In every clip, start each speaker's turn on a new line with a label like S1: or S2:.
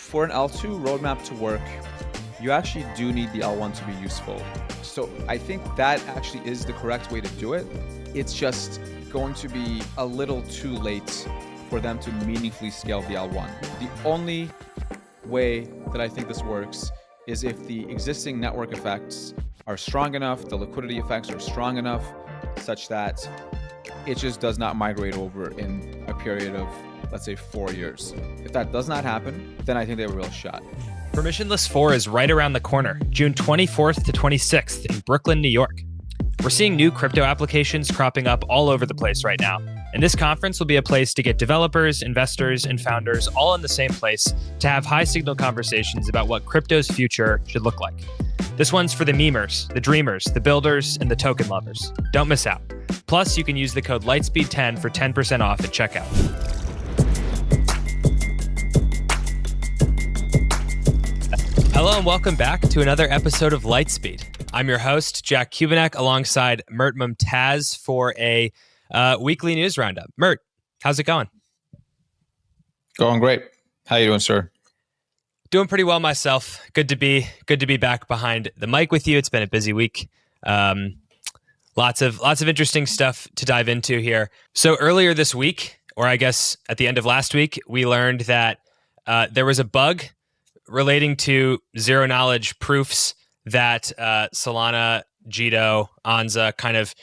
S1: For an L2 roadmap to work, you actually do need the L1 to be useful. So I think that actually is the correct way to do it. It's just going to be a little too late for them to meaningfully scale the L1. The only way that I think this works is if the existing network effects are strong enough, the liquidity effects are strong enough, such that it just does not migrate over in a period of, let's say, 4 years. If that does not happen, then I think they have a real shot.
S2: Permissionless 4 is right around the corner, June 24th to 26th in Brooklyn, New York. We're seeing new crypto applications cropping up all over the place right now. And this conference will be a place to get developers, investors, and founders all in the same place to have high signal conversations about what crypto's future should look like. This one's for the memers, the dreamers, the builders, and the token lovers. Don't miss out. Plus, you can use the code Lightspeed10 for 10% off at checkout. Hello and welcome back to another episode of Lightspeed. I'm your host, Jack Kubanek, alongside Mert Mumtaz for a weekly news roundup. Mert, how's it going?
S1: Going great. How you doing, sir?
S2: Doing pretty well myself. Good to be back behind the mic with you. It's been a busy week. Lots of interesting stuff to dive into here. So earlier this week, or I guess at the end of last week, we learned that there was a bug relating to zero-knowledge proofs that Solana, Jito, Anza kind of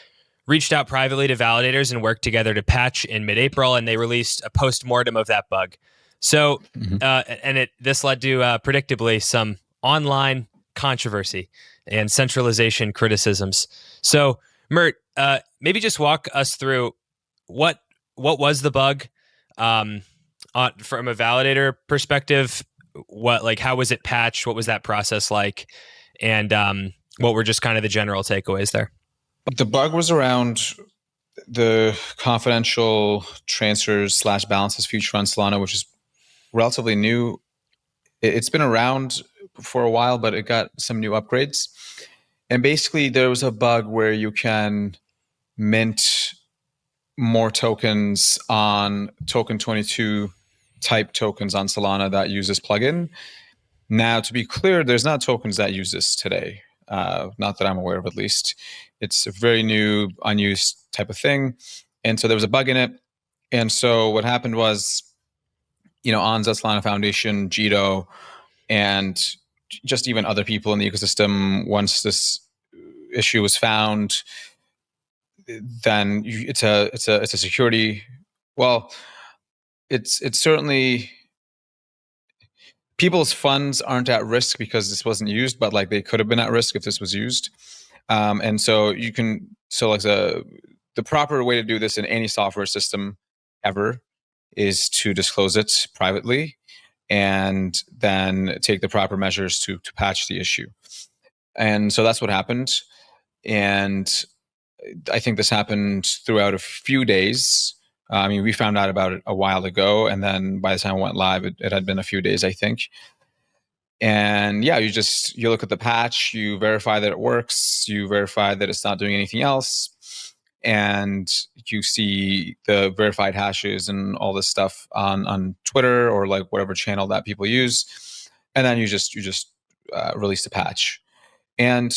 S2: reached out privately to validators and worked together to patch in mid-April, and they released a post-mortem of that bug. So, this led to, predictably, some online controversy and centralization criticisms. So, Mert, maybe just walk us through what was the bug from a validator perspective. How was it patched? What was that process like? And what were just kind of the general takeaways there?
S1: The bug was around the confidential transfers / balances feature on Solana, which is relatively new. It's been around for a while, but it got some new upgrades. And basically, there was a bug where you can mint more tokens on token 22 type tokens on Solana that use this plugin. Now, to be clear, there's not tokens that use this today. Not that I'm aware of, at least. It's a very new, unused type of thing. And so there was a bug in it. And so what happened was, Anza, Solana Foundation, Jito, and just even other people in the ecosystem, once this issue was found, then it's a security. Well, it's certainly people's funds aren't at risk because this wasn't used, but they could have been at risk if this was used. And so the proper way to do this in any software system ever is to disclose it privately and then take the proper measures to patch the issue. And so that's what happened. And I think this happened throughout a few days. We found out about it a while ago, and then by the time it went live, it had been a few days, I think. And yeah, you look at the patch, you verify that it works, you verify that it's not doing anything else, and you see the verified hashes and all this stuff on Twitter or whatever channel that people use, and then you just release the patch. And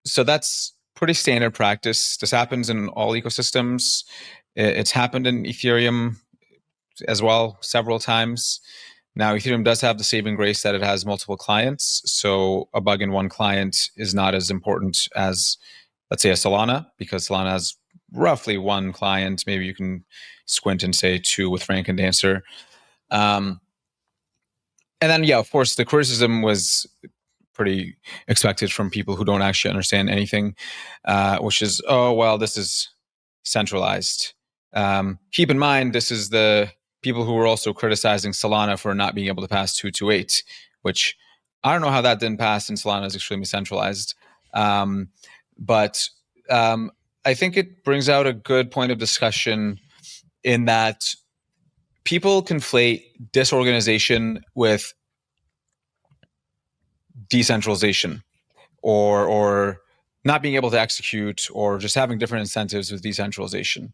S1: so that's pretty standard practice. This happens in all ecosystems. It's happened in Ethereum as well several times. Now, Ethereum does have the saving grace that it has multiple clients. So a bug in one client is not as important as, let's say, a Solana, because Solana has roughly one client. Maybe you can squint and say two with Frank and Dancer. And then, yeah, of course, the criticism was pretty expected from people who don't actually understand anything, which is, oh, well, this is centralized. Keep in mind, this is the people who were also criticizing Solana for not being able to pass 228, which I don't know how that didn't pass, and Solana is extremely centralized. But I think it brings out a good point of discussion in that people conflate disorganization with decentralization, or not being able to execute, or just having different incentives with decentralization.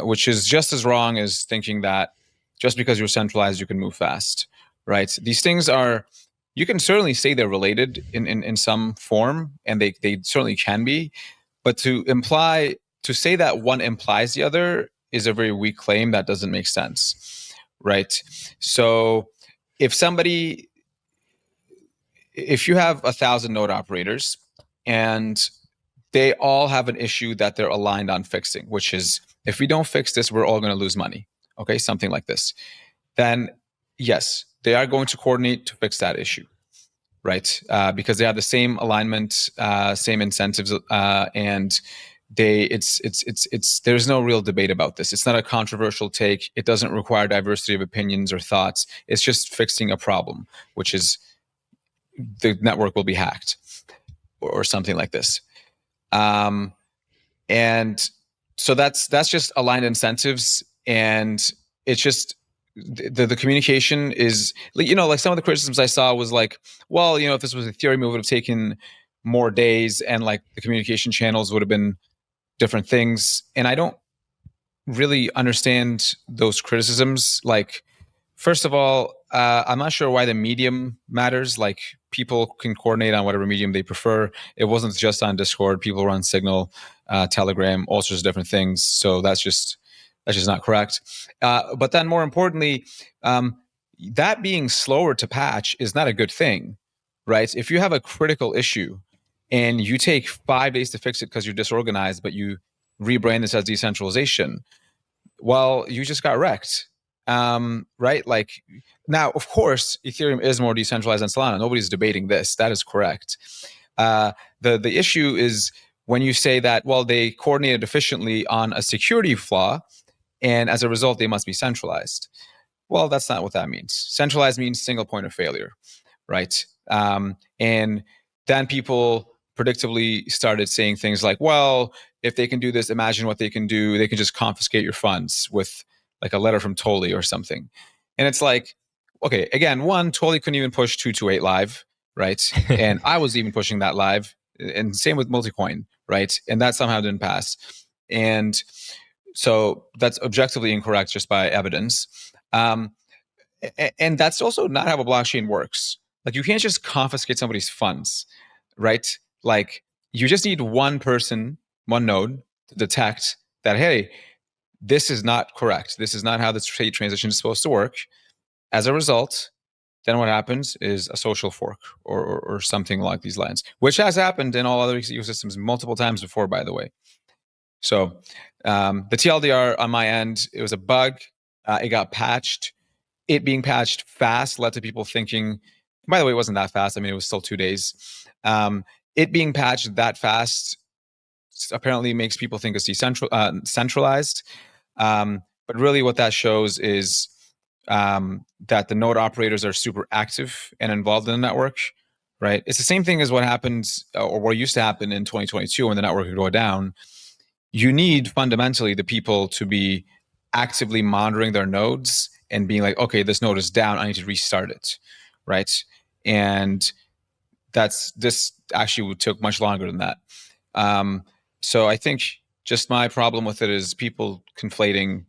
S1: Which is just as wrong as thinking that just because you're centralized, you can move fast, right? These things are, you can certainly say they're related in some form, and they certainly can be, but to say that one implies the other is a very weak claim that doesn't make sense, right? So if somebody, if you have 1,000 node operators and they all have an issue that they're aligned on fixing, which is, if we don't fix this, we're all going to lose money. Okay, something like this. Then yes, they are going to coordinate to fix that issue, right? Because they have the same alignment, same incentives, and there's no real debate about this. It's not a controversial take. It doesn't require diversity of opinions or thoughts. It's just fixing a problem, which is the network will be hacked or something like this. And so that's just aligned incentives, and it's just the communication is, like some of the criticisms I saw was like, well, if this was Ethereum, it would have taken more days, and like the communication channels would have been different things. And I don't really understand those criticisms. Like, first of all, I'm not sure why the medium matters. Like, people can coordinate on whatever medium they prefer. It wasn't just on Discord. People were on Signal, Telegram, all sorts of different things. So that's just not correct. But then, more importantly, that being slower to patch is not a good thing, right? If you have a critical issue and you take 5 days to fix it because you're disorganized, but you rebrand this as decentralization, well, you just got wrecked. Right? Like, now, of course, Ethereum is more decentralized than Solana. Nobody's debating this. That is correct. The issue is when you say that, well, they coordinated efficiently on a security flaw, and as a result, they must be centralized. Well, that's not what that means. Centralized means single point of failure, right? And then people predictably started saying things like, well, if they can do this, imagine what they can do. They can just confiscate your funds with like a letter from Tolly or something. And it's like, okay, again, one, Tolly couldn't even push 228 live, right? And I was even pushing that live, and same with Multicoin, right? And that somehow didn't pass. And so that's objectively incorrect just by evidence. And that's also not how a blockchain works. Like, you can't just confiscate somebody's funds, right? Like, you just need one person, one node to detect that, hey, this is not correct. This is not how the state transition is supposed to work. As a result, then what happens is a social fork or something like these lines, which has happened in all other ecosystems multiple times before, by the way. So the TLDR on my end, it was a bug. It got patched. It being patched fast led to people thinking, by the way, it wasn't that fast. I mean, it was still 2 days. It being patched that fast apparently makes people think it's centralized. But really what that shows is that the node operators are super active and involved in the network, right? It's the same thing as what happens, or what used to happen in 2022 when the network would go down. You need fundamentally the people to be actively monitoring their nodes and being like, okay, this node is down, I need to restart it, right? And this actually took much longer than that. So I think just my problem with it is people conflating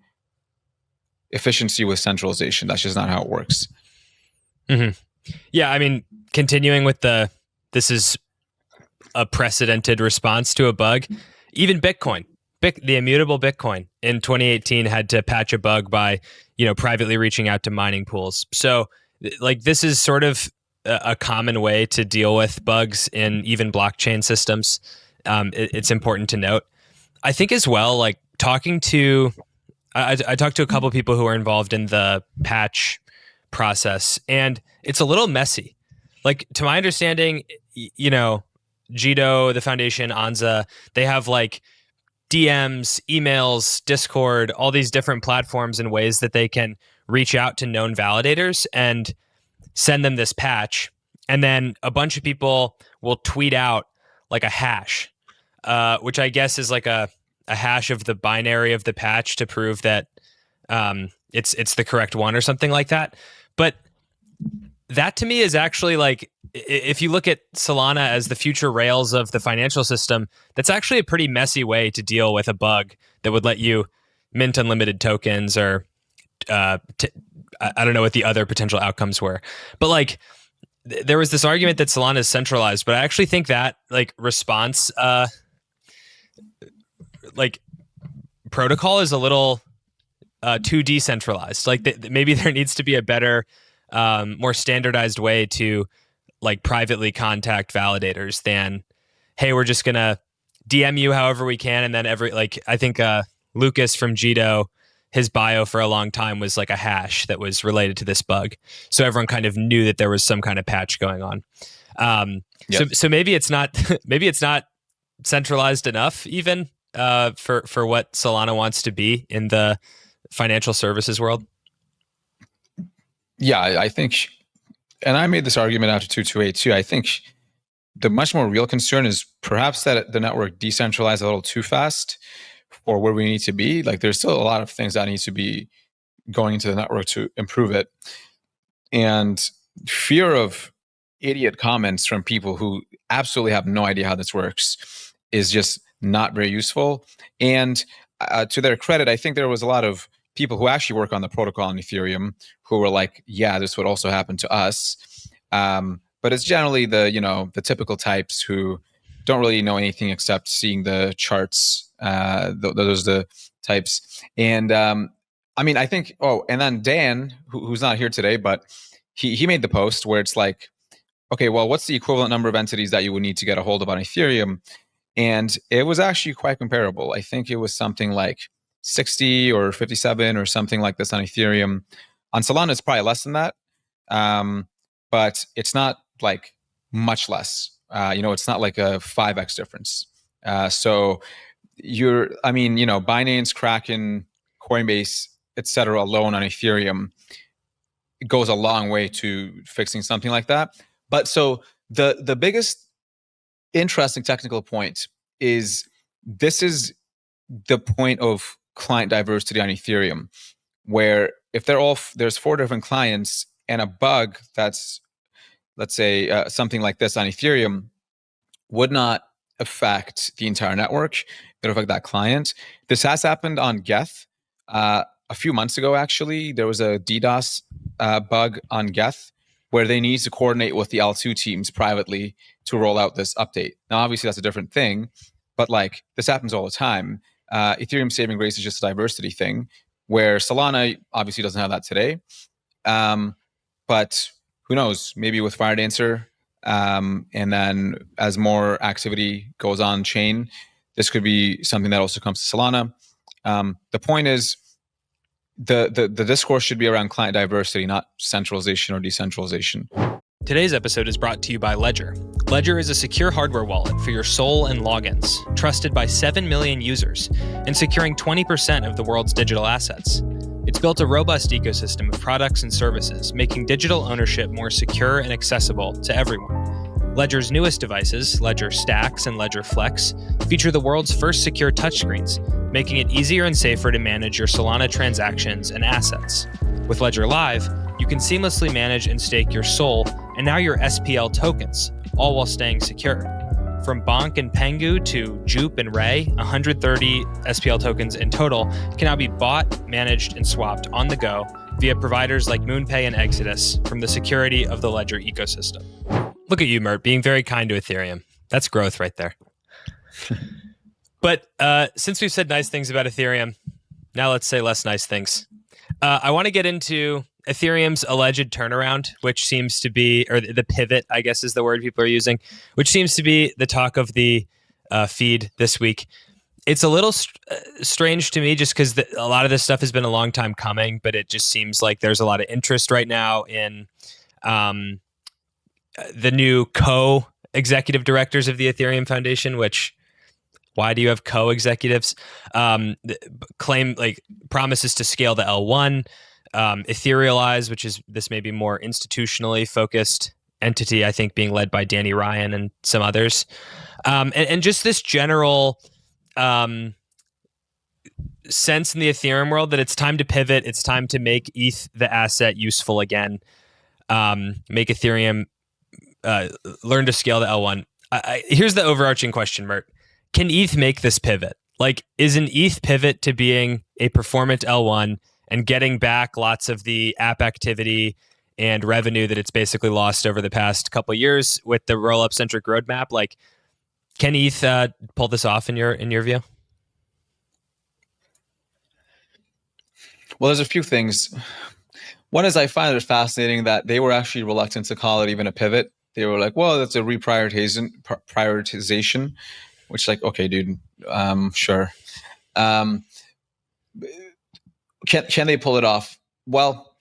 S1: efficiency with centralization. That's just not how it works.
S2: Mm-hmm. Yeah, I mean, continuing with this is a precedented response to a bug. Even Bitcoin, the immutable Bitcoin in 2018 had to patch a bug by, privately reaching out to mining pools. So like, this is sort of a common way to deal with bugs in even blockchain systems. It's important to note. I think as well, like talking to, I talked to a couple of people who are involved in the patch process, and it's a little messy. Like, to my understanding, Jito, the foundation, Anza, they have like DMs, emails, Discord, all these different platforms and ways that they can reach out to known validators and send them this patch. And then a bunch of people will tweet out like a hash, which I guess is like a hash of the binary of the patch to prove that it's the correct one or something like that. But that to me is actually like, if you look at Solana as the future rails of the financial system, that's actually a pretty messy way to deal with a bug that would let you mint unlimited tokens or I don't know what the other potential outcomes were, but like there was this argument that Solana is centralized, but I actually think that like response, like protocol is a little too decentralized. Like maybe there needs to be a better, more standardized way to like privately contact validators than, hey, we're just gonna DM you however we can, and then I think Lucas from Jito, his bio for a long time was like a hash that was related to this bug, so everyone kind of knew that there was some kind of patch going on. So maybe it's not maybe it's not centralized enough even for what Solana wants to be in the financial services world.
S1: Yeah, I think, and I made this argument after 228 too. I think the much more real concern is perhaps that the network decentralized a little too fast for where we need to be. Like there's still a lot of things that need to be going into the network to improve it. And fear of idiot comments from people who absolutely have no idea how this works is just not very useful. And to their credit, I think there was a lot of people who actually work on the protocol in Ethereum who were like, yeah, this would also happen to us. But it's generally the typical types who don't really know anything except seeing the charts. Those are the types. And I mean, I think, and then Dan, who's not here today, but he made the post where it's like, okay, well, what's the equivalent number of entities that you would need to get a hold of on Ethereum? And it was actually quite comparable. I think it was something like 60 or 57 or something like this on Ethereum. On Solana, it's probably less than that. But it's not like much less. It's not like a 5x difference. So Binance, Kraken, Coinbase, etc. alone on Ethereum goes a long way to fixing something like that. But so the biggest interesting technical point is this is the point of client diversity on Ethereum, where if there's 4 different clients and a bug that's, let's say, something like this on Ethereum would not affect the entire network. It would affect that client. This has happened on Geth. A few months ago, actually, there was a DDoS bug on Geth where they need to coordinate with the L2 teams privately to roll out this update. Now, obviously, that's a different thing, but like this happens all the time. Ethereum saving grace is just a diversity thing, where Solana obviously doesn't have that today. But who knows? Maybe with FireDancer, and then as more activity goes on chain, this could be something that also comes to Solana. The point is, the discourse should be around client diversity, not centralization or decentralization.
S2: Today's episode is brought to you by Ledger. Ledger is a secure hardware wallet for your SOL and logins, trusted by 7 million users, and securing 20% of the world's digital assets. It's built a robust ecosystem of products and services, making digital ownership more secure and accessible to everyone. Ledger's newest devices, Ledger Stacks and Ledger Flex, feature the world's first secure touchscreens, making it easier and safer to manage your Solana transactions and assets. With Ledger Live, you can seamlessly manage and stake your SOL and now your SPL tokens, all while staying secure. From Bonk and Pengu to Jupe and Ray, 130 SPL tokens in total can now be bought, managed, and swapped on the go via providers like MoonPay and Exodus from the security of the Ledger ecosystem. Look at you, Mert, being very kind to Ethereum. That's growth right there. But since we've said nice things about Ethereum, now let's say less nice things. I want to get into Ethereum's alleged turnaround, which seems to be, or the pivot, I guess is the word people are using, which seems to be the talk of the feed this week. It's a little strange to me just because a lot of this stuff has been a long time coming, but it just seems like there's a lot of interest right now in the new co-executive directors of the Ethereum Foundation, which, why do you have co-executives? Claim like promises to scale the L1, Etherealize, which is this maybe more institutionally focused entity, I think being led by Danny Ryan and some others. And just this general sense in the Ethereum world that it's time to pivot. It's time to make ETH, the asset, useful again. Make Ethereum learn to scale the L1. Here's the overarching question, Mert. Can ETH make this pivot? Like, is an ETH pivot to being a performant L1 and getting back lots of the app activity and revenue that it's basically lost over the past couple of years with the roll-up centric roadmap. Like, can ETH pull this off in your view?
S1: Well, there's a few things. One is I find it fascinating that they were actually reluctant to call it even a pivot. They were like, well, that's a prioritization, which like, okay, dude, sure. Can they pull it off? Well,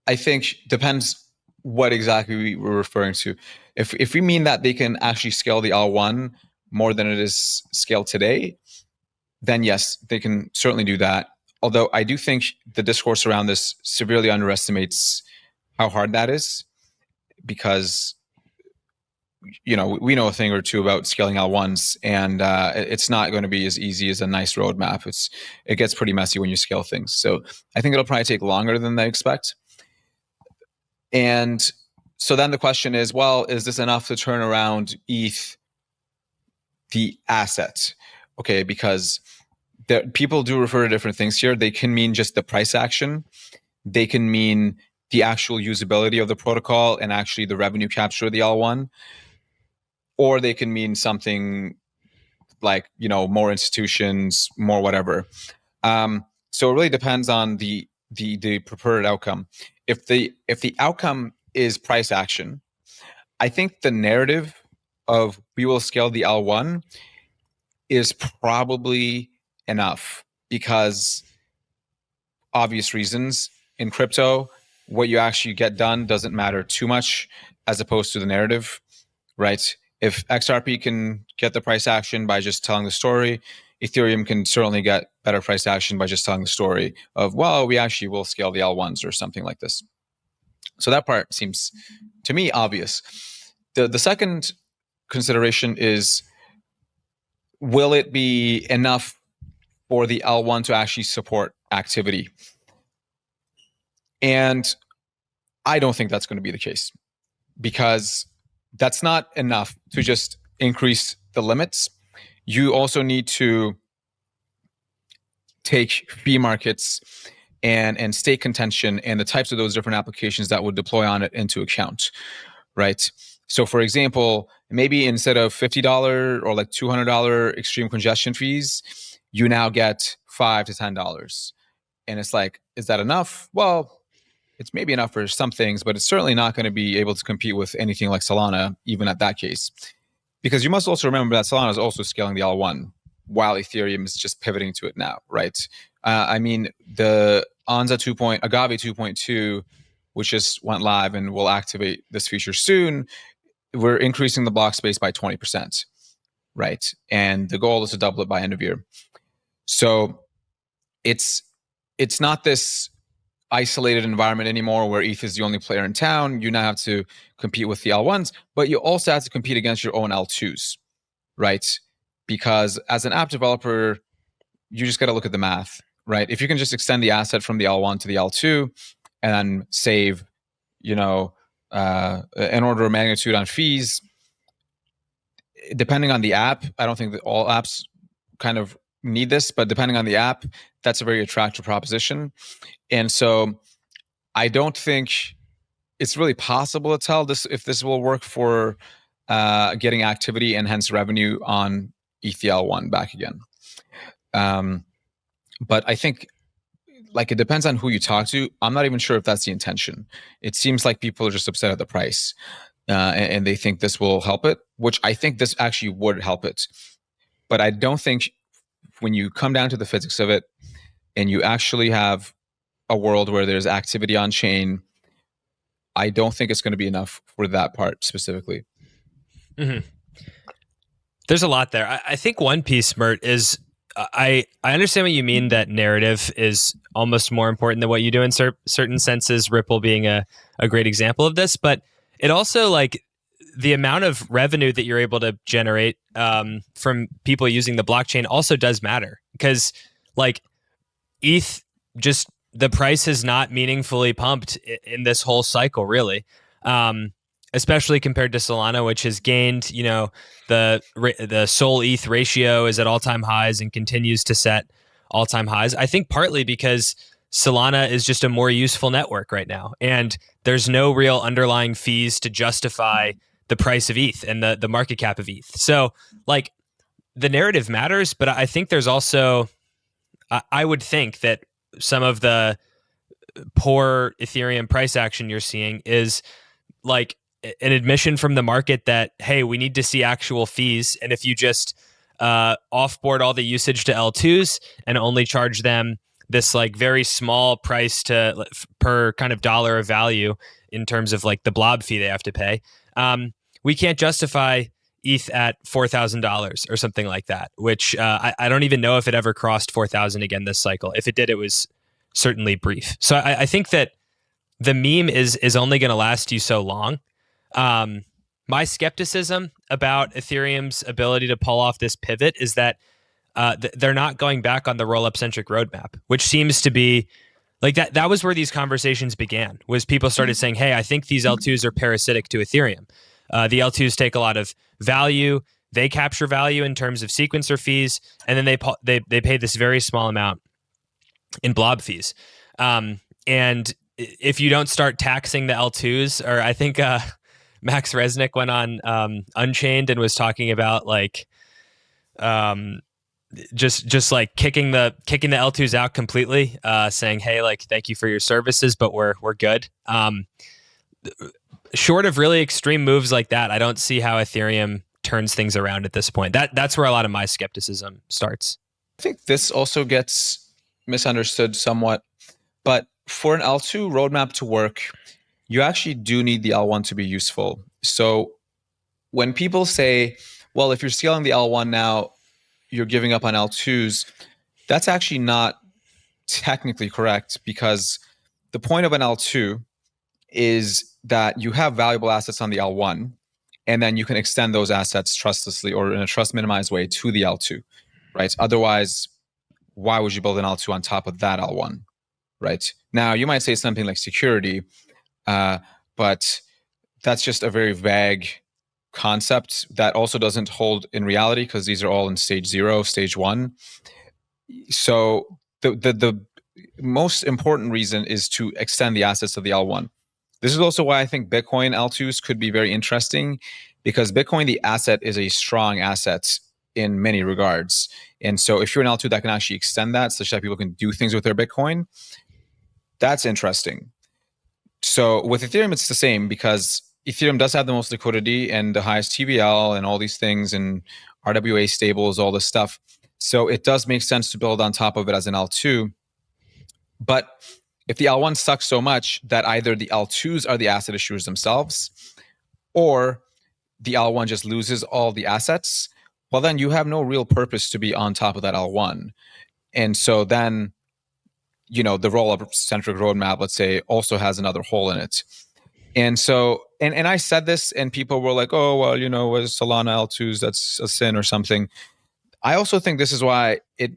S1: I think depends what exactly we're referring to. If we mean that they can actually scale the L1 more than it is scaled today, then yes, they can certainly do that. Although I do think the discourse around this severely underestimates how hard that is, because we know a thing or two about scaling L1s, and it's not going to be as easy as a nice roadmap. It gets pretty messy when you scale things. So I think it'll probably take longer than they expect. And so then the question is, well, is this enough to turn around ETH, the asset? Okay, because people do refer to different things here. They can mean just the price action. They can mean the actual usability of the protocol and actually the revenue capture of the L1. Or they can mean something like, more institutions, more whatever. So it really depends on the preferred outcome. If the outcome is price action, I think the narrative of we will scale the L1 is probably enough, because obvious reasons in crypto, what you actually get done doesn't matter too much as opposed to the narrative, right? If XRP can get the price action by just telling the story, Ethereum can certainly get better price action by just telling the story of, well, we actually will scale the L1s or something like this. So that part seems to me obvious. The second consideration is, will it be enough for the L1 to actually support activity? And I don't think that's going to be the case, because that's not enough to just increase the limits. You also need to take fee markets and state contention and the types of those different applications that would deploy on it into account, right? So for example, maybe instead of $50 or like $200 extreme congestion fees, you now get $5 to $10. And it's like, is that enough? Well, it's maybe enough for some things, but it's certainly not going to be able to compete with anything like Solana, even at that case. Because you must also remember that Solana is also scaling the L1 while Ethereum is just pivoting to it now, right? I mean, the Agave 2.2, which just went live and will activate this feature soon, we're increasing the block space by 20%, right? And the goal is to double it by end of year. So it's not this isolated environment anymore where ETH is the only player in town. You now have to compete with the L1s, but you also have to compete against your own L2s, right? Because as an app developer, you just got to look at the math, right? If you can just extend the asset from the L1 to the L2 and then save, an order of magnitude on fees, depending on the app, I don't think that all apps kind of need this, but depending on the app, that's a very attractive proposition. And so I don't think it's really possible to tell if this will work for getting activity and hence revenue on ETH1 back again. But I think it depends on who you talk to. I'm not even sure if that's the intention. It seems like people are just upset at the price and they think this will help it, which I think this actually would help it. But I don't think when you come down to the physics of it and you actually have a world where there's activity on chain, I don't think it's going to be enough for that part specifically.
S2: Mm-hmm. There's a lot there. I think one piece, Mert, is I understand what you mean, that narrative is almost more important than what you do in certain senses, Ripple being a great example of this. But it also, the amount of revenue that you're able to generate from people using the blockchain also does matter, because ETH, just the price has not meaningfully pumped in this whole cycle, really. Especially compared to Solana, which has gained, the SOL ETH ratio is at all-time highs and continues to set all-time highs. I think partly because Solana is just a more useful network right now. And there's no real underlying fees to justify the price of ETH and the market cap of ETH. So like the narrative matters, but I think there's also, I would think that some of the poor Ethereum price action you're seeing is like an admission from the market that, hey, we need to see actual fees. And if you just offboard all the usage to L2s and only charge them this like very small price to per kind of dollar of value in terms of like the blob fee they have to pay, we can't justify ETH at $4,000 or something like that, which I don't even know if it ever crossed 4,000 again this cycle. If it did, it was certainly brief. So I think that the meme is only going to last you so long. My skepticism about Ethereum's ability to pull off this pivot is that they're not going back on the roll-up centric roadmap, which seems to be like that was where these conversations began, was people started saying, hey, I think these L2s are parasitic to Ethereum. The L2s take a lot of value. They capture value in terms of sequencer fees, and then they pay this very small amount in blob fees. And if you don't start taxing the L2s, or I think Max Resnick went on Unchained and was talking about like just like kicking the L2s out completely, saying, hey, like thank you for your services, but we're good. Short of really extreme moves like that, I don't see how Ethereum turns things around at this point. That's where a lot of my skepticism starts.
S1: I think this also gets misunderstood somewhat, but for an L2 roadmap to work, you actually do need the L1 to be useful. So when people say, well, if you're scaling the L1 now, you're giving up on L2s, that's actually not technically correct, because the point of an L2 is that you have valuable assets on the L1, and then you can extend those assets trustlessly or in a trust minimized way to the L2, right? Otherwise, why would you build an L2 on top of that L1, right? Now, you might say something like security, but that's just a very vague concept that also doesn't hold in reality, because these are all in stage 0, stage 1. So the most important reason is to extend the assets of the L1. This is also why I think Bitcoin L2s could be very interesting, because Bitcoin, the asset, is a strong asset in many regards. And so if you're an L2 that can actually extend that such that people can do things with their Bitcoin, that's interesting. So with Ethereum, it's the same, because Ethereum does have the most liquidity and the highest TVL and all these things, and RWA stables, all this stuff. So it does make sense to build on top of it as an L2. But if the L1 sucks so much that either the L2s are the asset issuers themselves, or the L1 just loses all the assets, well, then you have no real purpose to be on top of that L1. And so then, you know, the roll-up centric roadmap, let's say, also has another hole in it. And so, and I said this, and people were like, oh, well, you know, with Solana L2s, that's a sin or something. I also think this is why it,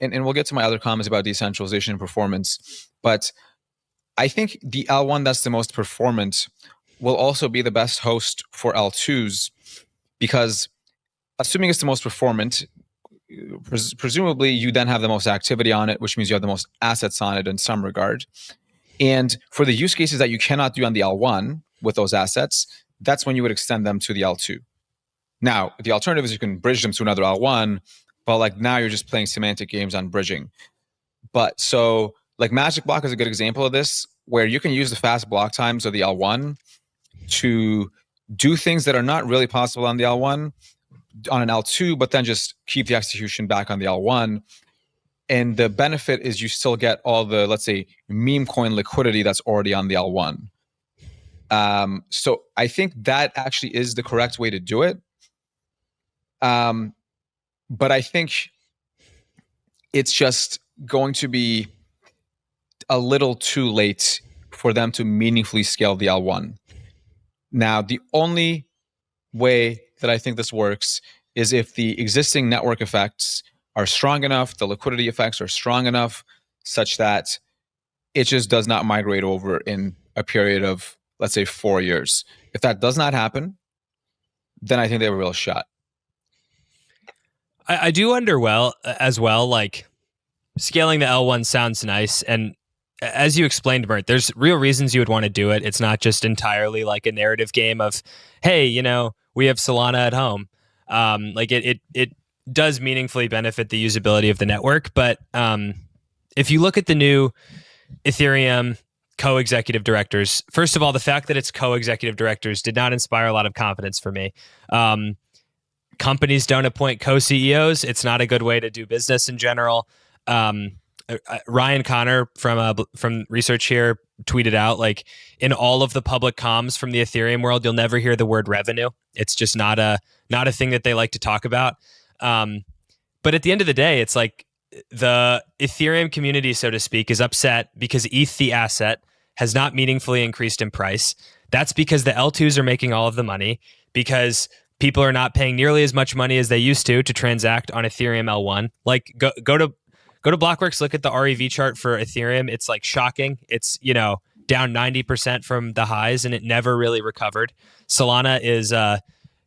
S1: and we'll get to my other comments about decentralization and performance, but I think the L1 that's the most performant will also be the best host for L2s, because assuming it's the most performant, presumably you then have the most activity on it, which means you have the most assets on it in some regard. And for the use cases that you cannot do on the L1 with those assets, that's when you would extend them to the L2. Now, the alternative is you can bridge them to another L1, but like now you're just playing semantic games on bridging. But so like Magic Block is a good example of this, where you can use the fast block times of the L1 to do things that are not really possible on the L1 on an L2, but then just keep the execution back on the L1. And the benefit is you still get all the, let's say, meme coin liquidity that's already on the L1. So I think that actually is the correct way to do it. But I think it's just going to be a little too late for them to meaningfully scale the L1. Now, the only way that I think this works is if the existing network effects are strong enough, the liquidity effects are strong enough such that it just does not migrate over in a period of, let's say, 4 years. If that does not happen, then I think they have a real shot.
S2: I do wonder as well, like scaling the L1 sounds nice. And as you explained, Mert, there's real reasons you would want to do it. It's not just entirely like a narrative game of, hey, we have Solana at home. It does meaningfully benefit the usability of the network. But if you look at the new Ethereum co-executive directors, first of all, the fact that it's co-executive directors did not inspire a lot of confidence for me. Companies don't appoint co-CEOs. It's not a good way to do business in general. Ryan Connor from research here tweeted out, like, in all of the public comms from the Ethereum world, you'll never hear the word revenue. It's just not a thing that they like to talk about. But at the end of the day, it's like the Ethereum community, so to speak, is upset because ETH, the asset, has not meaningfully increased in price. That's because the L2s are making all of the money, because people are not paying nearly as much money as they used to transact on Ethereum L1. Like, go to Blockworks, look at the REV chart for Ethereum. It's like shocking. It's, down 90% from the highs, and it never really recovered. Solana is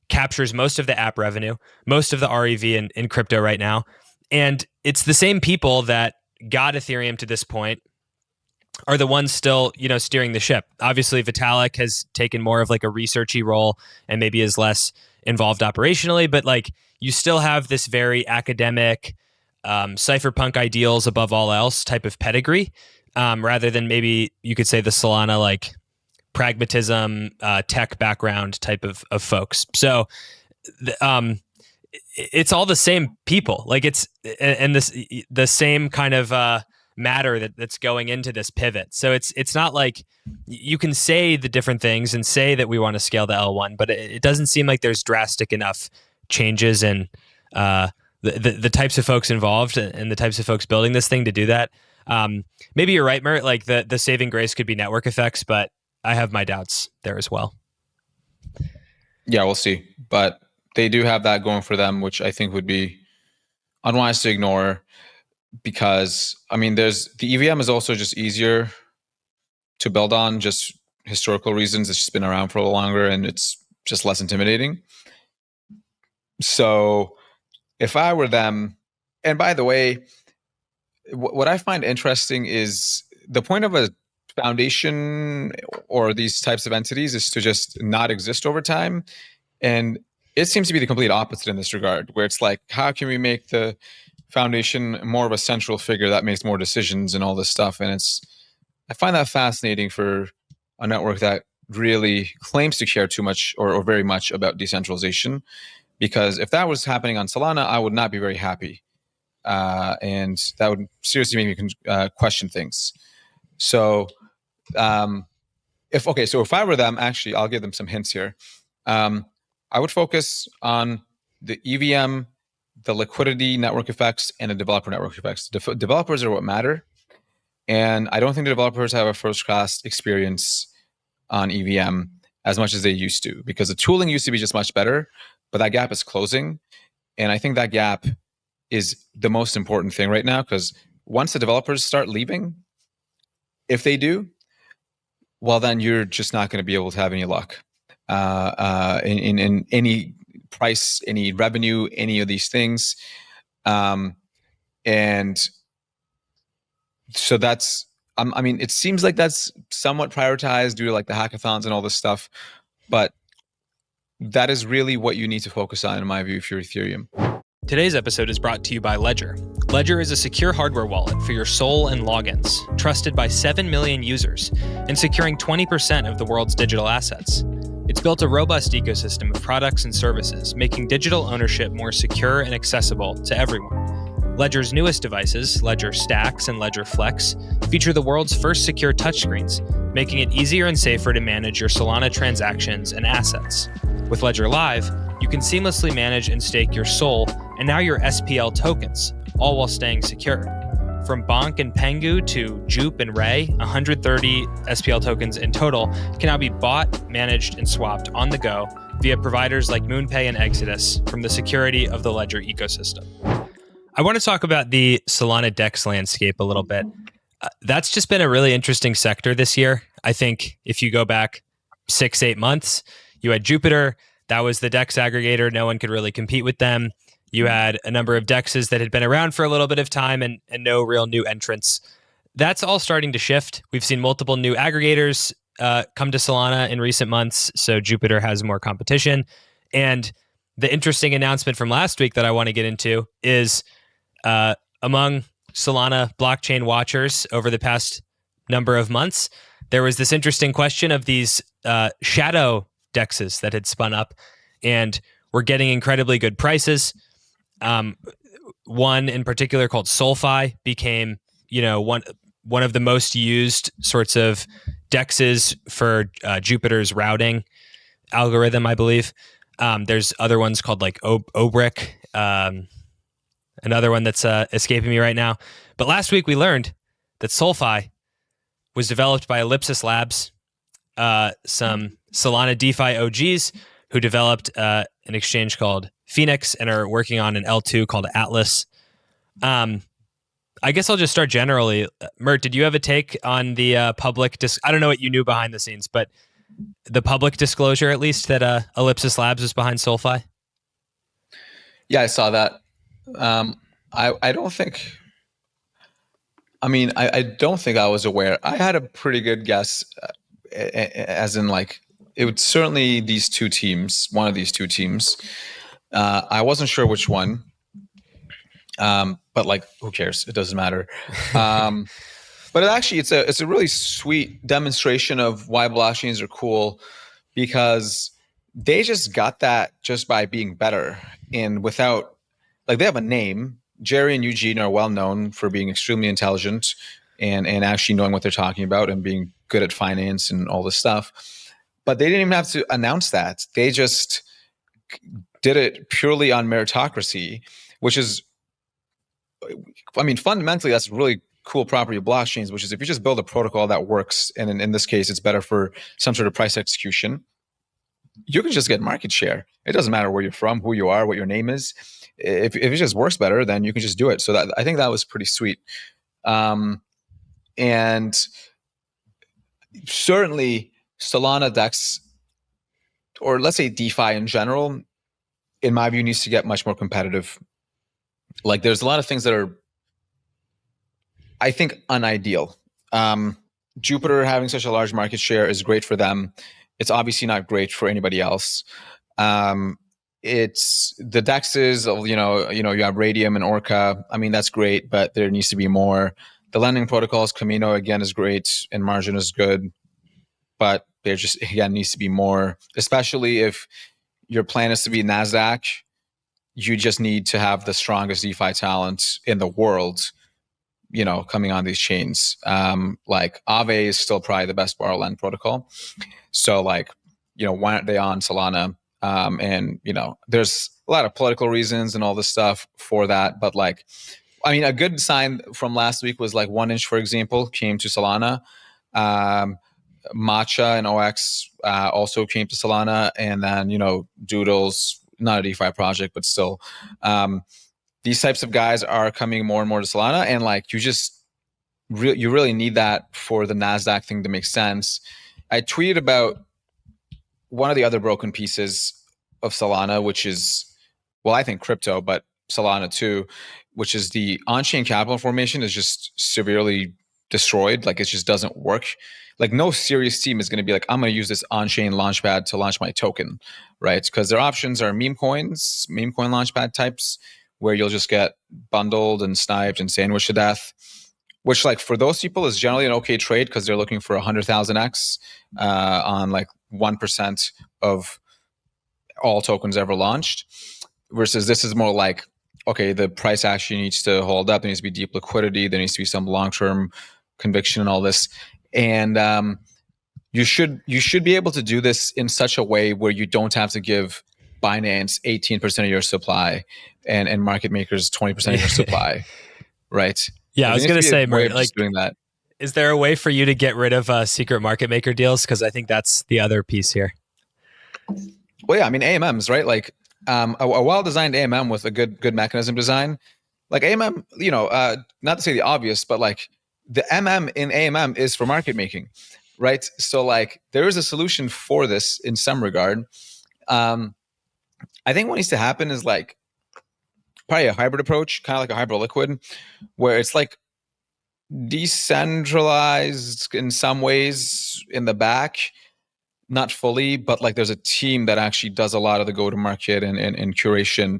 S2: captures most of the app revenue, most of the REV in crypto right now. And it's the same people that got Ethereum to this point are the ones still, steering the ship. Obviously, Vitalik has taken more of like a researchy role and maybe is less involved operationally, but like, you still have this very academic, cypherpunk ideals above all else type of pedigree, rather than maybe you could say the Solana like pragmatism, tech background type of folks. So it's all the same people. Like, it's and the same kind of matter that's going into this pivot. So it's not like you can say the different things and say that we want to scale the L1, but it doesn't seem like there's drastic enough changes in the types of folks involved and the types of folks building this thing to do that. Maybe you're right, Mert. Like, the saving grace could be network effects, but I have my doubts there as well.
S1: Yeah, we'll see. But they do have that going for them, which I think would be unwise to ignore, because there's the EVM is also just easier to build on, just historical reasons. It's just been around for a little longer, and it's just less intimidating. So if I were them, and by the way, what I find interesting is the point of a foundation or these types of entities is to just not exist over time. And it seems to be the complete opposite in this regard, where it's like, how can we make the foundation more of a central figure that makes more decisions and all this stuff? And I find that fascinating for a network that really claims to care too much or very much about decentralization. Because if that was happening on Solana, I would not be very happy. And that would seriously make me question things. So if I were them, actually, I'll give them some hints here. I would focus on the EVM, the liquidity network effects, and the developer network effects. Developers are what matter. And I don't think the developers have a first-class experience on EVM as much as they used to, because the tooling used to be just much better, but that gap is closing. And I think that gap is the most important thing right now, because once the developers start leaving, if they do, well, then you're just not going to be able to have any luck in any price, any revenue, any of these things. And so that's, it seems like that's somewhat prioritized due to like the hackathons and all this stuff, but that is really what you need to focus on, in my view, if you're Ethereum.
S2: Today's episode is brought to you by Ledger. Ledger is a secure hardware wallet for your SOL and logins, trusted by 7 million users, and securing 20% of the world's digital assets. It's built a robust ecosystem of products and services, making digital ownership more secure and accessible to everyone. Ledger's newest devices, Ledger Stacks and Ledger Flex, feature the world's first secure touchscreens, making it easier and safer to manage your Solana transactions and assets. With Ledger Live, you can seamlessly manage and stake your SOL and now your SPL tokens, all while staying secure. From Bonk and Pengu to Jupe and Ray, 130 SPL tokens in total can now be bought, managed, and swapped on the go via providers like MoonPay and Exodus from the security of the Ledger ecosystem. I want to talk about the Solana DEX landscape a little bit. That's just been a really interesting sector this year. I think if you go back 6-8 months, you had Jupiter. That was the DEX aggregator. No one could really compete with them. You had a number of dexes that had been around for a little bit of time and no real new entrants. That's all starting to shift. We've seen multiple new aggregators come to Solana in recent months, so Jupiter has more competition. And the interesting announcement from last week that I want to get into is among Solana blockchain watchers over the past number of months, there was this interesting question of these shadow dexes that had spun up and were getting incredibly good prices. One in particular called SolFi became, one of the most used sorts of dexes for Jupiter's routing algorithm, I believe. There's other ones called like Obrick, another one that's escaping me right now. But last week we learned that SolFi was developed by Ellipsis Labs, some Solana DeFi OGs who developed an exchange called Phoenix and are working on an L2 called Atlas. I guess I'll just start generally. Mert, did you have a take on the public? I don't know what you knew behind the scenes, but the public disclosure, at least, that Ellipsis Labs is behind SolFi?
S1: Yeah, I saw that. I don't think. I mean, I don't think I was aware. I had a pretty good guess, as in like it would certainly these two teams, one of these two teams. I wasn't sure which one, but like, who cares? It doesn't matter. But actually, it's a really sweet demonstration of why blockchains are cool, because they just got that just by being better and without, like, they have a name. Jerry and Eugene are well known for being extremely intelligent and actually knowing what they're talking about and being good at finance and all this stuff. But they didn't even have to announce that. They just did it purely on meritocracy, which is, I mean, fundamentally, that's really cool property of blockchains, which is if you just build a protocol that works, and in this case, it's better for some sort of price execution, you can just get market share. It doesn't matter where you're from, who you are, what your name is. If it just works better, then you can just do it. So that, I think that was pretty sweet. And certainly Solana DEX, or let's say DeFi in general, in my view, needs to get much more competitive. Like, there's a lot of things that are, I think, unideal. Jupiter having such a large market share is great for them. It's obviously not great for anybody else. It's the DEXs, you have Radium and Orca. I mean, that's great, but there needs to be more. The lending protocols, Camino, again, is great, and Margin is good, but there just, again, needs to be more, especially if your plan is to be NASDAQ. You just need to have the strongest DeFi talent in the world, coming on these chains. Like Aave is still probably the best borrow lend protocol. So like, why aren't they on Solana? And there's a lot of political reasons and all this stuff for that. But like, I mean, a good sign from last week was like 1inch, for example, came to Solana. Matcha and OX also came to Solana, and then Doodles, not a DeFi project, but still, these types of guys are coming more and more to Solana, and like you really need that for the NASDAQ thing to make sense. I tweeted about one of the other broken pieces of Solana, which is, well, I think crypto, but Solana too, which is the on-chain capital formation is just severely destroyed. Like, it just doesn't work. Like, no serious team is going to be like, I'm going to use this on-chain launchpad to launch my token, right? Because their options are meme coin launchpad types, where you'll just get bundled and sniped and sandwiched to death, which, like, for those people is generally an okay trade because they're looking for 100,000x on like 1% of all tokens ever launched, versus this is more like, okay, the price actually needs to hold up. There needs to be deep liquidity. There needs to be some long-term conviction and all this. And you should be able to do this in such a way where you don't have to give Binance 18% of your supply and market makers 20% of your supply, right?
S2: Yeah, I was going to say, Mert, like,
S1: doing that.
S2: Is there a way for you to get rid of secret market maker deals? Because I think that's the other piece here.
S1: Well, yeah, I mean, AMMs, right? Like a well-designed AMM with a good mechanism design, like AMM, not to say the obvious, but like the MM in AMM is for market making, right? So like there is a solution for this in some regard. I think what needs to happen is like probably a hybrid approach, kind of like a Hyperliquid, where it's like decentralized in some ways in the back, not fully, but like there's a team that actually does a lot of the go-to-market and curation.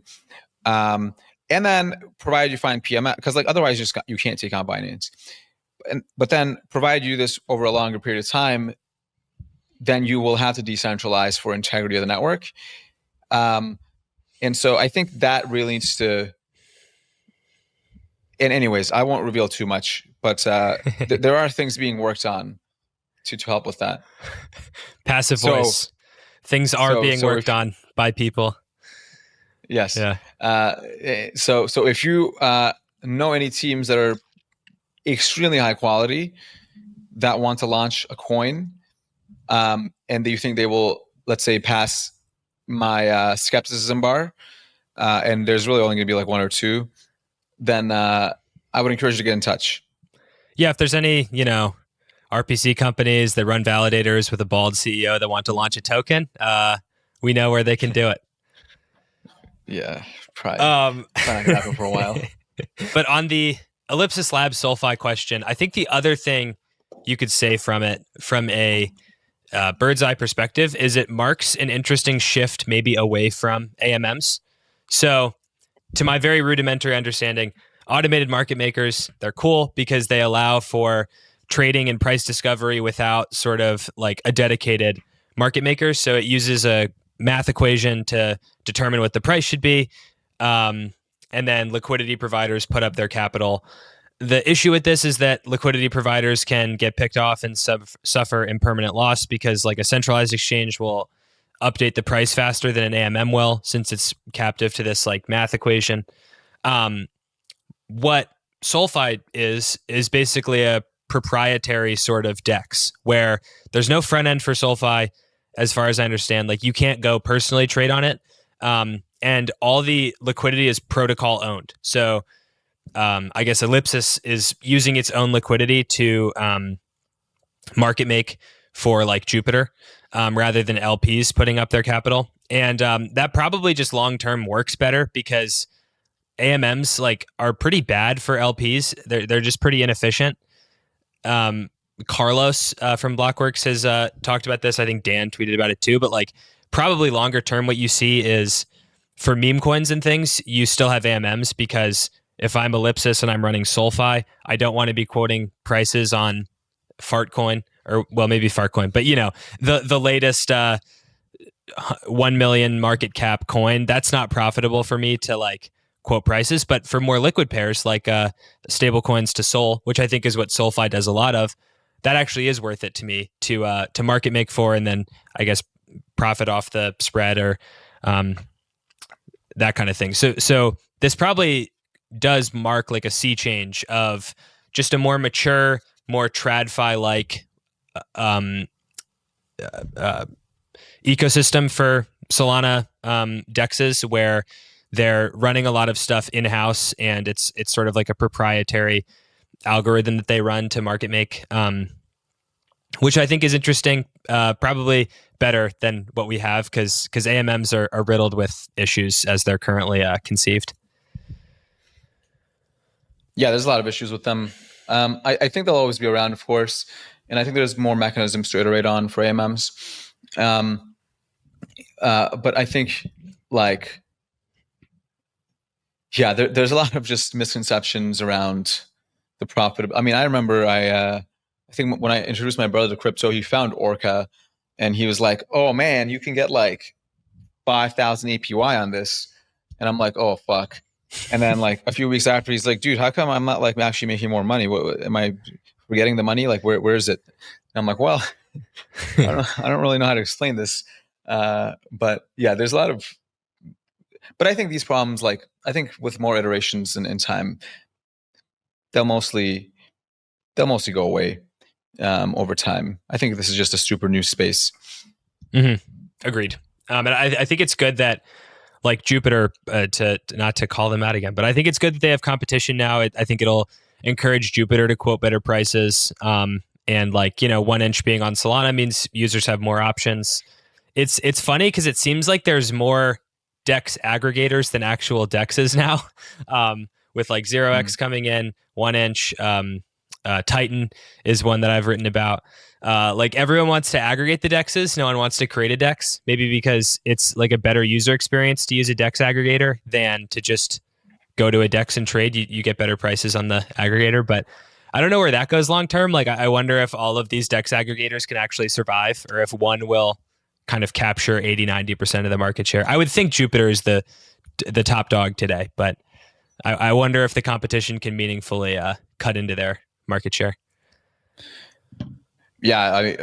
S1: And then provided you find PMS, because like otherwise you can't take on Binance. But then provided you do this over a longer period of time, then you will have to decentralize for integrity of the network. And so I think that really needs to. And anyways, I won't reveal too much, but there are things being worked on to help with that.
S2: Passive voice. Things are being worked on by people.
S1: Yes.
S2: Yeah.
S1: So if you know any teams that are extremely high quality that want to launch a coin, and that you think they will, let's say, pass my skepticism bar, and there's really only going to be like one or two, then I would encourage you to get in touch.
S2: Yeah, if there's any, RPC companies that run validators with a bald CEO that want to launch a token, we know where they can do it.
S1: Yeah, probably not going to happen for a while.
S2: But on the Ellipsis Labs SolFi question, I think the other thing you could say from it, from a bird's eye perspective, is it marks an interesting shift maybe away from AMMs. So to my very rudimentary understanding, automated market makers, they're cool because they allow for trading and price discovery without sort of like a dedicated market maker. So it uses a math equation to determine what the price should be. And then liquidity providers put up their capital. The issue with this is that liquidity providers can get picked off and suffer impermanent loss because like a centralized exchange will update the price faster than an AMM will, since it's captive to this like math equation. What SolFi is basically a proprietary sort of DEX where there's no front end for SolFi, as far as I understand. Like you can't go personally trade on it. And all the liquidity is protocol owned. So I guess Ellipsis is using its own liquidity to market make for like Jupiter rather than LPs putting up their capital. And that probably just long term works better because AMMs like are pretty bad for LPs. They're just pretty inefficient. Carlos from Blockworks has talked about this. I think Dan tweeted about it too. But like probably longer term, what you see is for meme coins and things, you still have AMMs because if I'm Ellipsis and I'm running SolFi, I don't want to be quoting prices on Fartcoin or well, maybe Fartcoin, but the latest 1 million market cap coin. That's not profitable for me to like quote prices, but for more liquid pairs like stable coins to Sol, which I think is what SolFi does a lot of, that actually is worth it to me to market make for, and then I guess profit off the spread or that kind of thing. So this probably does mark like a sea change of just a more mature, more TradFi like ecosystem for Solana dexes, where they're running a lot of stuff in-house and it's sort of like a proprietary algorithm that they run to market make, which I think is interesting, probably better than what we have because AMMs are riddled with issues as they're currently conceived.
S1: Yeah, there's a lot of issues with them. I think they'll always be around, of course, and I think there's more mechanisms to iterate on for AMMs. But I think like, yeah, there's a lot of just misconceptions around the profit. I mean, I remember I think when I introduced my brother to crypto, he found Orca and he was like, oh man, you can get like 5,000 APY on this. And I'm like, oh, fuck. And then like a few weeks after, he's like, dude, how come I'm not like actually making more money? What am I forgetting the money? Like, where is it? And I'm like, well, I don't really know how to explain this. But yeah, there's a lot of, but I think these problems, like, I think with more iterations and time, they'll mostly go away over time. I think this is just a super new space.
S2: Mm-hmm. Agreed. And I think it's good that like Jupiter, to not to call them out again, but I think it's good that they have competition now. I think it'll encourage Jupiter to quote better prices. And like, 1 inch being on Solana means users have more options. It's funny because it seems like there's more DEX aggregators than actual DEXs now, with like 0x coming in, 1inch. Titan is one that I've written about. Like everyone wants to aggregate the DEXs. No one wants to create a DEX, maybe because it's like a better user experience to use a DEX aggregator than to just go to a DEX and trade. You get better prices on the aggregator, but I don't know where that goes long term. Like I wonder if all of these DEX aggregators can actually survive, or if one will kind of capture 80-90% of the market share. I would think Jupiter is the top dog today, but I wonder if the competition can meaningfully cut into their market share.
S1: Yeah, I mean,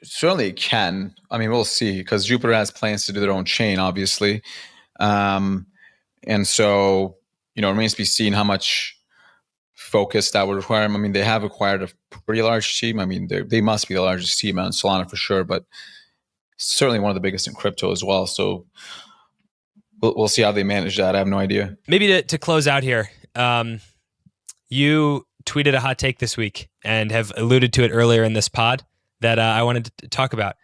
S1: certainly it can. I mean, we'll see, because Jupiter has plans to do their own chain, obviously. And so, it remains to be seen how much focus that would require. I mean, they have acquired a pretty large team. I mean, they must be the largest team on Solana for sure, but certainly one of the biggest in crypto as well. So we'll see how they manage that. I have no idea.
S2: Maybe to close out here, you tweeted a hot take this week and have alluded to it earlier in this pod that I wanted to talk about,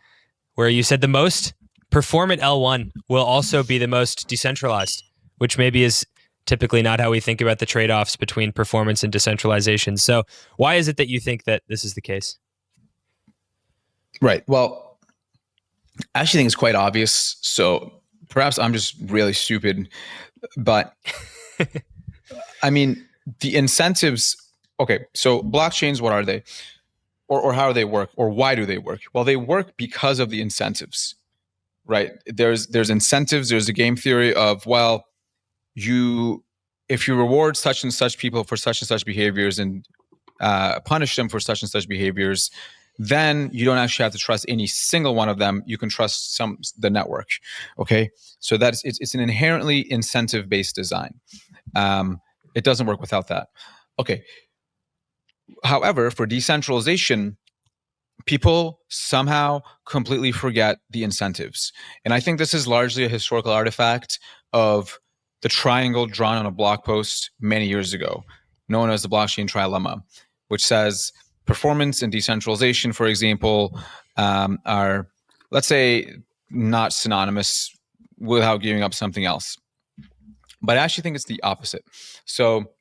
S2: where you said the most performant L1 will also be the most decentralized, which maybe is typically not how we think about the trade-offs between performance and decentralization. So why is it that you think that this is the case?
S1: Right. Well, I actually think it's quite obvious. So perhaps I'm just really stupid, but I mean, the incentives. Okay, so blockchains, what are they? Or how do they work? Or why do they work? Well, they work because of the incentives, right? There's incentives. There's a game theory of, well, if you reward such and such people for such and such behaviors and punish them for such and such behaviors, then you don't actually have to trust any single one of them. You can trust the network. Okay, so it's an inherently incentive-based design. It doesn't work without that. Okay. However, for decentralization, people somehow completely forget the incentives. And I think this is largely a historical artifact of the triangle drawn on a blog post many years ago, known as the blockchain trilemma, which says performance and decentralization, for example, are, let's say, not synonymous without giving up something else. But I actually think it's the opposite. So,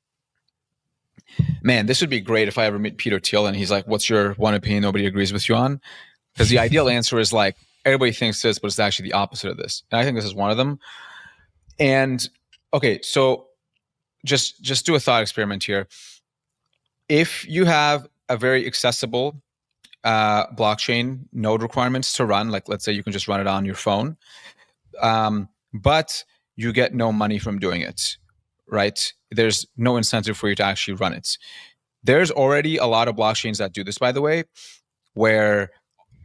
S1: man, this would be great if I ever meet Peter Thiel and he's like, what's your one opinion nobody agrees with you on? Because the ideal answer is like, everybody thinks this, but it's actually the opposite of this. And I think this is one of them. And okay, so just do a thought experiment here. If you have a very accessible blockchain node requirements to run, like let's say you can just run it on your phone, but you get no money from doing it, right? There's no incentive for you to actually run it. There's already a lot of blockchains that do this, by the way, where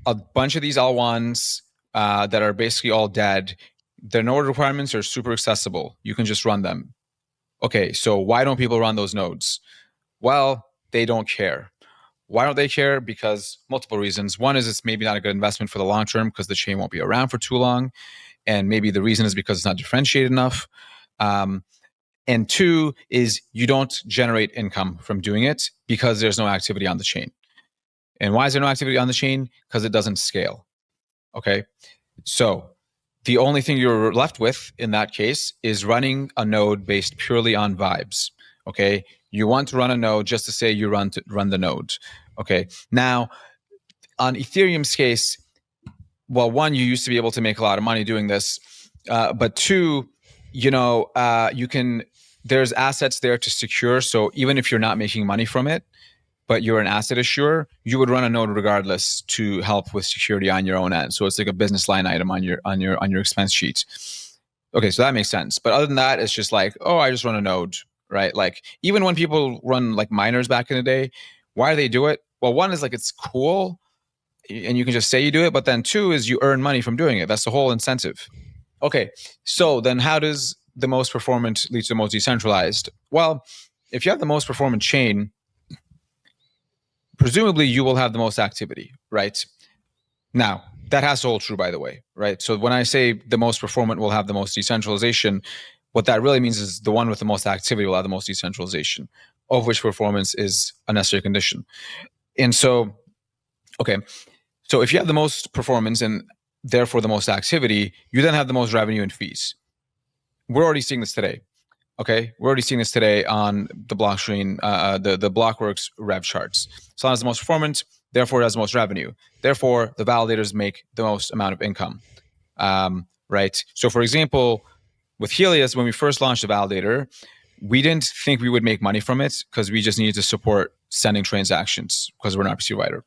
S1: a bunch of these L1s that are basically all dead, their node requirements are super accessible. You can just run them. Okay, so why don't people run those nodes? Well, they don't care. Why don't they care? Because multiple reasons. One is it's maybe not a good investment for the long term because the chain won't be around for too long. And maybe the reason is because it's not differentiated enough. And two is you don't generate income from doing it because there's no activity on the chain. And why is there no activity on the chain? Because it doesn't scale. Okay. So the only thing you're left with in that case is running a node based purely on vibes. Okay. You want to run a node just to say you run the node. Okay. Now, on Ethereum's case, well, one, you used to be able to make a lot of money doing this, but two, there's assets there to secure. So even if you're not making money from it, but you're an asset issuer, you would run a node regardless to help with security on your own end. So it's like a business line item on your expense sheet. Okay, so that makes sense. But other than that, it's just like, oh, I just run a node, right? Like even when people run like miners back in the day, why do they do it? Well, one is like it's cool, and you can just say you do it. But then two is you earn money from doing it. That's the whole incentive. Okay, so then how does the most performant lead to the most decentralized? Well, if you have the most performant chain, presumably you will have the most activity, right? Now, that has to hold true, by the way, right? So when I say the most performant will have the most decentralization, what that really means is the one with the most activity will have the most decentralization, of which performance is a necessary condition. And so, okay, so if you have the most performance and therefore the most activity, you then have the most revenue and fees. we're already seeing this today. Okay, we're already seeing this today on the blockchain, the Blockworks rev charts. Solana is the most performant, therefore it has the most revenue. Therefore, the validators make the most amount of income. Right. So, for example, with Helios, when we first launched the validator, we didn't think we would make money from it because we just needed to support sending transactions because we're not a RPC provider.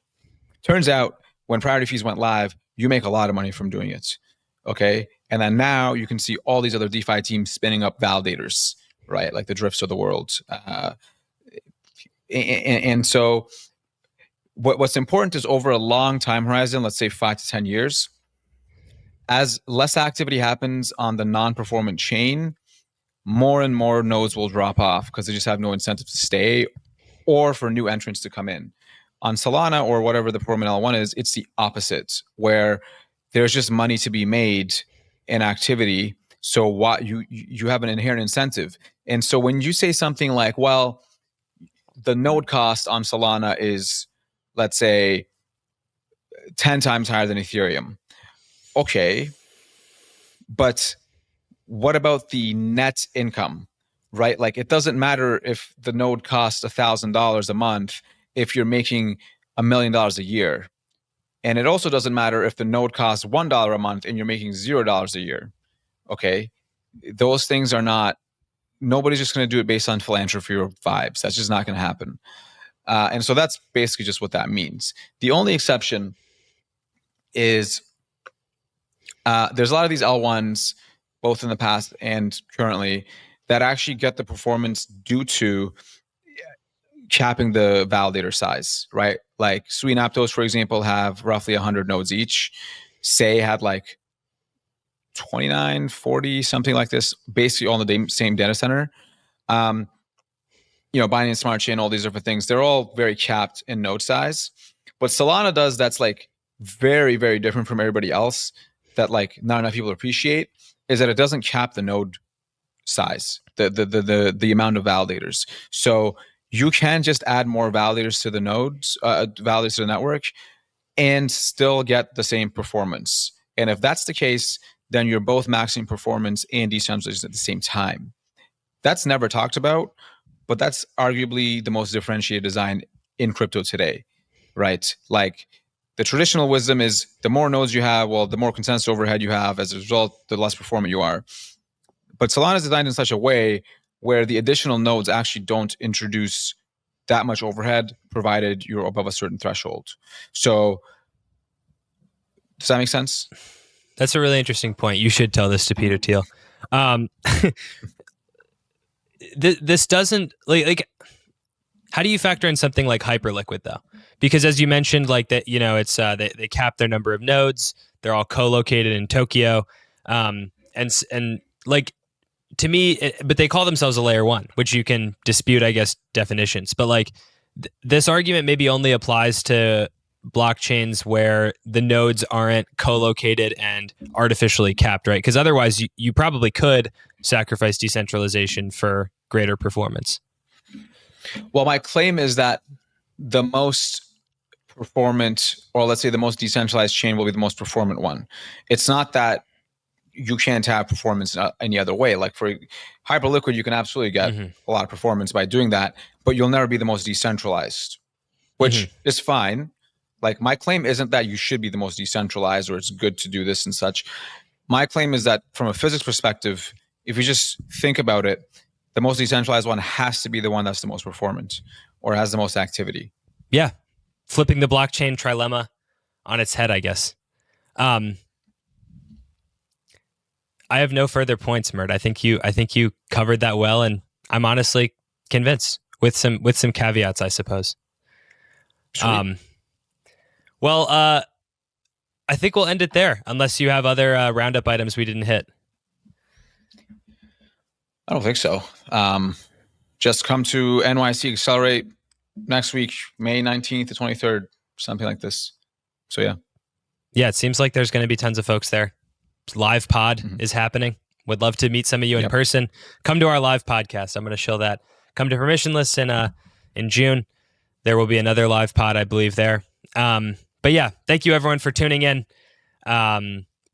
S1: Turns out, when priority fees went live, you make a lot of money from doing it. Okay, and then now you can see all these other DeFi teams spinning up validators, right? Like the Drifts of the world. And so what's important is over a long time horizon, let's say 5 to 10 years, as less activity happens on the non-performant chain, more and more nodes will drop off because they just have no incentive to stay or for new entrants to come in. On Solana or whatever the Performant L1 is, it's the opposite, where there's just money to be made in activity. So what you have an inherent incentive. And so when you say something like, well, the node cost on Solana is, let's say, 10 times higher than Ethereum. Okay, but what about the net income, right? Like, it doesn't matter if the node costs $1,000 a month if you're making $1 million a year. And it also doesn't matter if the node costs $1 a month and you're making $0 a year. Okay, those things are not, nobody's just going to do it based on philanthropy or vibes. That's just not going to happen. And so that's basically just what that means. The only exception is there's a lot of these L1s, both in the past and currently, that actually get the performance due to capping the validator size, right? Like Sui and Aptos, for example, have roughly 100 nodes each. Say had like 29, 40, something like this, basically all in the same data center. Binance Smart Chain, all these different things, they're all very capped in node size. What Solana does that's like very, very different from everybody else that like not enough people appreciate is that it doesn't cap the node size, the amount of validators. So you can just add more validators to the nodes, validators to the network, and still get the same performance. And if that's the case, then you're both maxing performance and decentralization at the same time. That's never talked about, but that's arguably the most differentiated design in crypto today, right? Like, the traditional wisdom is the more nodes you have, well, the more consensus overhead you have. As a result, the less performant you are. But Solana is designed in such a way where the additional nodes actually don't introduce that much overhead, provided you're above a certain threshold. So, does that make sense?
S2: That's a really interesting point. You should tell this to Peter Thiel. This doesn't like. How do you factor in something like Hyperliquid though? Because as you mentioned, like that, it's they cap their number of nodes. They're all co-located in Tokyo, and like, to me, but they call themselves a layer one, which you can dispute, I guess, definitions. But like, this argument maybe only applies to blockchains where the nodes aren't co-located and artificially capped, right? Because otherwise, you probably could sacrifice decentralization for greater performance.
S1: Well, my claim is that the most performant, or let's say the most decentralized chain, will be the most performant one. It's not that you can't have performance any other way. Like for Hyperliquid, you can absolutely get a lot of performance by doing that, but you'll never be the most decentralized, which is fine. Like, my claim isn't that you should be the most decentralized or it's good to do this and such. My claim is that from a physics perspective, if you just think about it, the most decentralized one has to be the one that's the most performant or has the most activity.
S2: Yeah. Flipping the blockchain trilemma on its head, I guess. I have no further points, Mert. I think you covered that well, and I'm honestly convinced with some caveats, I suppose.
S1: Sweet.
S2: Well, I think we'll end it there, unless you have other roundup items we didn't hit.
S1: I don't think so. Just come to NYC Accelerate next week, May 19th to 23rd, something like this. So yeah.
S2: Yeah, it seems like there's going to be tons of folks there. Live pod is happening. Would love to meet some of you in person. Come to our live podcast. I'm going to show that. Come to Permissionless in June. There will be another live pod, I believe, there. But yeah, thank you everyone for tuning in.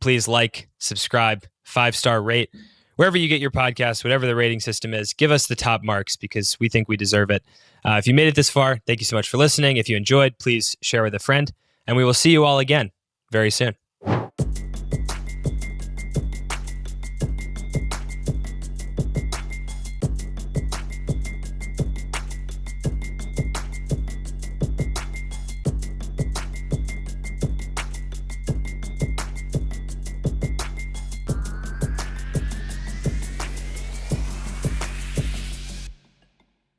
S2: Please like, subscribe, 5-star rate wherever you get your podcast, whatever the rating system is, give us the top marks because we think we deserve it. If you made it this far, thank you so much for listening. If you enjoyed, please share with a friend, and we will see you all again very soon.